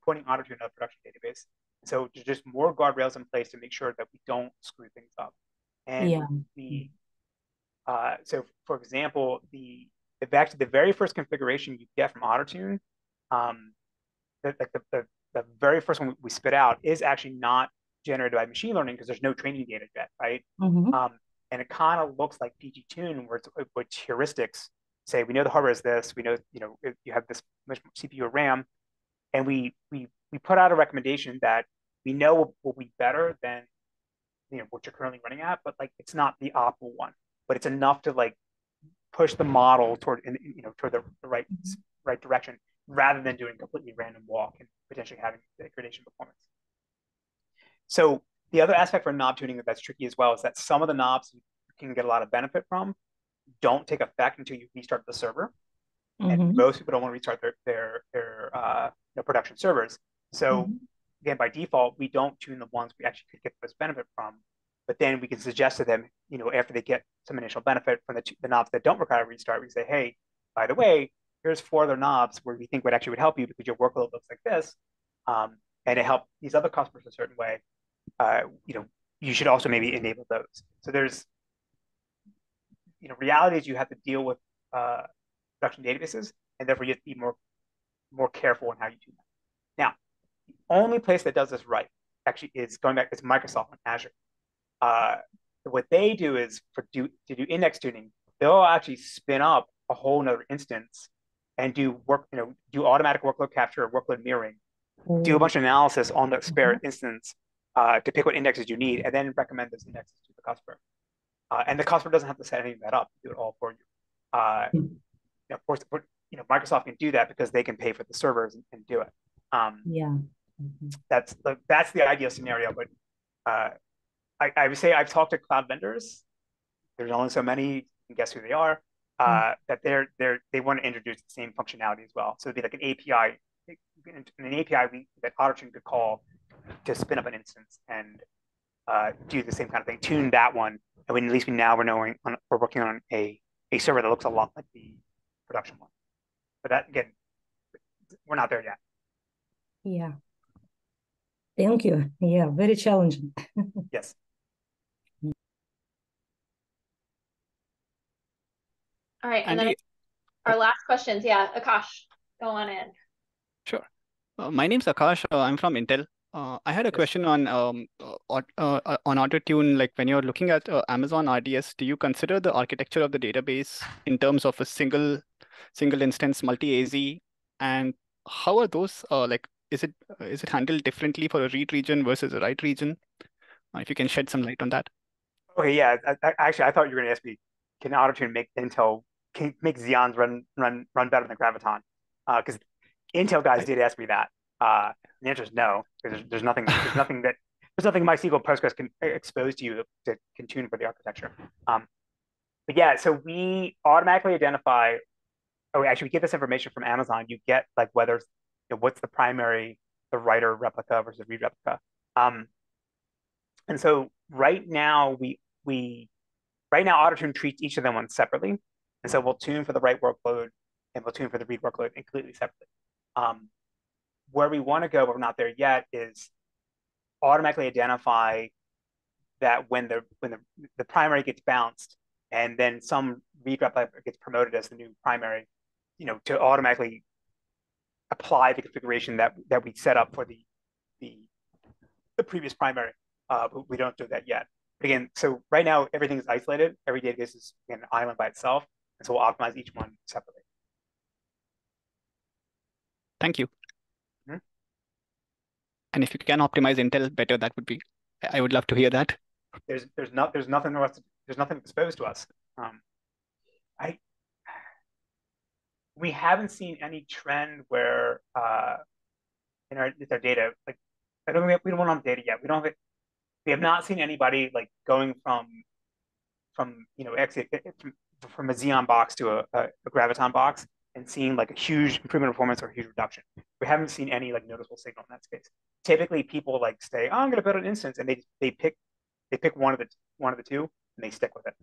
putting AutoTune in a production database. So there's just more guardrails in place to make sure that we don't screw things up. And so for example, the very first configuration you get from AutoTune, the very first one we spit out is actually not generated by machine learning because there's no training data yet, right? And it kind of looks like pgTune, where it's heuristics. Say we know the hardware is this, we know you have this much CPU or RAM, and we put out a recommendation that we know will be better than what you're currently running at, but like it's not the optimal one, but it's enough to like push the model toward the right direction, rather than doing a completely random walk and potentially having degradation performance. So the other aspect for knob tuning that's tricky as well is that some of the knobs you can get a lot of benefit from don't take effect until you restart the server. And most people don't want to restart their production servers. So again, by default, we don't tune the ones we actually could get the most benefit from. But then we can suggest to them, after they get some initial benefit from the knobs that don't require a restart, we say, hey, by the way, here's 4 other knobs where we think would help you because your workload looks like this, and it helped these other customers a certain way. you should also maybe enable those. So there's, reality is you have to deal with production databases, and therefore you have to be more careful in how you do that. Now, the only place that does this right actually is going back, it's Microsoft on Azure. What they do is to do index tuning, they'll actually spin up a whole nother instance and do automatic workload capture or workload mirroring, do a bunch of analysis on the spare instance to pick what indexes you need, and then recommend those indexes to the customer. And the customer doesn't have to set any of that up; do it all for you. Of course, Microsoft can do that because they can pay for the servers and do it. Yeah. That's the ideal scenario. But I would say I've talked to cloud vendors. There's only so many. You can guess who they are. That they want to introduce the same functionality as well. So it'd be like an API, that Ottertune could call to spin up an instance and do the same kind of thing. Tune that one, and at least we're working on a server that looks a lot like the production one. But that, again, we're not there yet. Yeah. Thank you. Yeah, very challenging. Yes. All right, and then our last questions. Yeah, Akash, go on in. Sure. My name's Akash. I'm from Intel. I had a question on AutoTune. Like when you're looking at Amazon RDS, do you consider the architecture of the database in terms of a single instance multi-AZ? And how are those is it handled differently for a read region versus a write region? If you can shed some light on that. Okay, yeah. Actually, I thought you were going to ask me, can Ottertune make Xeons run better than Graviton? Because Intel guys did ask me that. The answer is no. There's nothing MySQL Postgres can expose to you to tune for the architecture. But yeah, so we automatically identify. Oh, actually, we get this information from Amazon. You get like whether what's the primary, the writer replica versus read replica. And so right now Ottertune treats each of them one separately, and so we'll tune for the write workload and we'll tune for the read workload completely separately. Where we want to go, but we're not there yet, is automatically identify that when the primary gets bounced and then some read replica gets promoted as the new primary, to automatically apply the configuration that we set up for the previous primary. But we don't do that yet. But again, so right now everything is isolated. Every database is an island by itself, and so we'll optimize each one separately. Thank you. And if you can optimize Intel better, I would love to hear that. There's nothing exposed to us. We haven't seen any trend where in our data, like we don't want data yet. We have not seen anybody like going from from a Xeon box to a Graviton box and seeing like a huge improvement in performance or a huge reduction. We haven't seen any like noticeable signal in that space. Typically, people like say, "Oh, I'm going to build an instance," and they pick one of the two and they stick with it.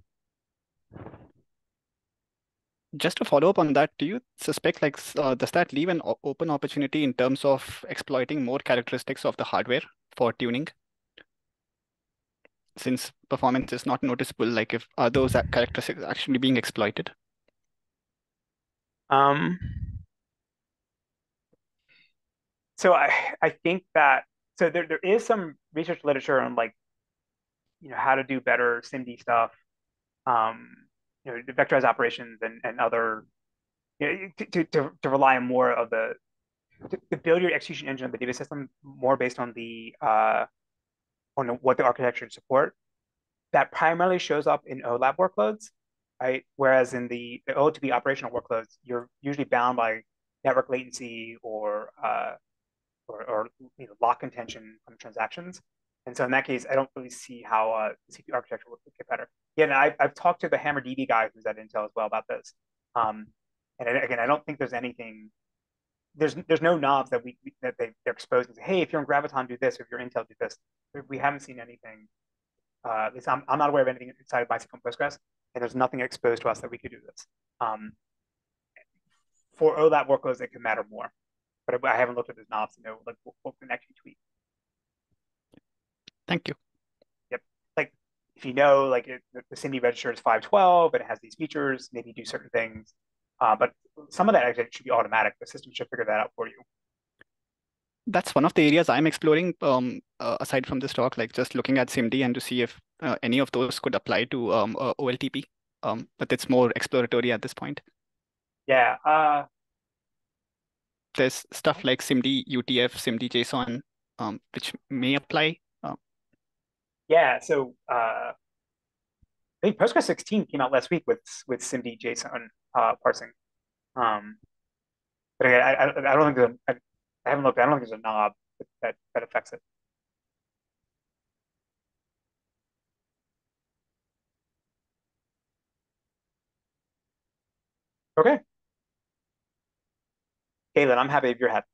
Just to follow up on that, do you suspect does that leave an open opportunity in terms of exploiting more characteristics of the hardware for tuning? Since performance is not noticeable, like if are those characteristics actually being exploited? So I think that there is some research literature on how to do better SIMD stuff, the vectorized operations and other to rely on more of to build your execution engine of the data system more based on on what the architecture support. That primarily shows up in OLAP workloads, right? Whereas in the OLTP operational workloads, you're usually bound by network latency or lock contention from transactions. And so in that case, I don't really see how the CPU architecture would get better. Yeah, and I've talked to the HammerDB guy who's at Intel as well about this. And again, I don't think there's anything. There's no knobs that they're exposed and say, hey, if you're on Graviton, do this. If you're Intel, do this. We haven't seen anything. At least I'm not aware of anything inside of MySQL and Postgres, and there's nothing exposed to us that we could do this. For OLAP workloads, it could matter more, but I haven't looked at those knobs to know what we can actually tweak. Thank you. Yep. if you know like the SIMD register is 512 and it has these features, maybe do certain things. But some of that actually should be automatic. The system should figure that out for you. That's one of the areas I'm exploring, aside from this talk, like just looking at SIMD and to see if any of those could apply to OLTP. But it's more exploratory at this point. Yeah. There's stuff like SIMD UTF, SIMD JSON, which may apply. Yeah. So I think Postgres 16 came out last week with SIMD JSON parsing. But again, I don't think I haven't looked. I don't think there's a knob that affects it. Okay. Caitlin, I'm happy if you're happy.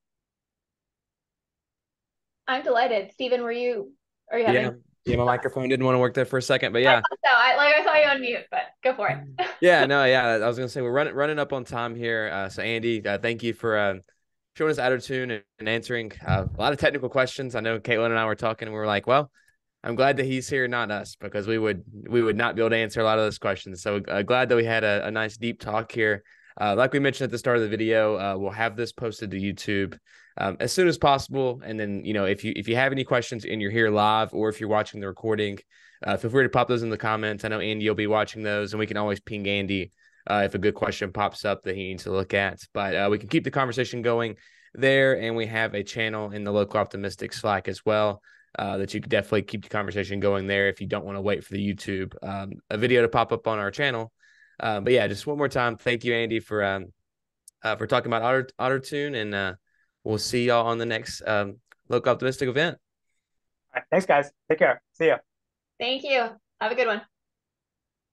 I'm delighted. Stephen, are you having? Yeah, my microphone didn't want to work there for a second, but yeah. I saw you on mute, but go for it. Yeah, I was gonna say we're running up on time here. So Andy, thank you for showing us Ottertune and answering a lot of technical questions. I know Caitlin and I were talking, and we were like, well, I'm glad that he's here, not us, because we would not be able to answer a lot of those questions. So glad that we had a nice deep talk here. Like we mentioned at the start of the video, we'll have this posted to YouTube as soon as possible. And then, if you have any questions and you're here live, or if you're watching the recording, feel free to pop those in the comments. I know Andy will be watching those, and we can always ping Andy if a good question pops up that he needs to look at. But we can keep the conversation going there, and we have a channel in the Local Optimistic Slack as well that you could definitely keep the conversation going there if you don't want to wait for the YouTube a video to pop up on our channel. But yeah, just one more time, thank you, Andy, for talking about Ottertune, and we'll see y'all on the next Local Optimistic event. All right, thanks, guys. Take care. See ya. Thank you. Have a good one.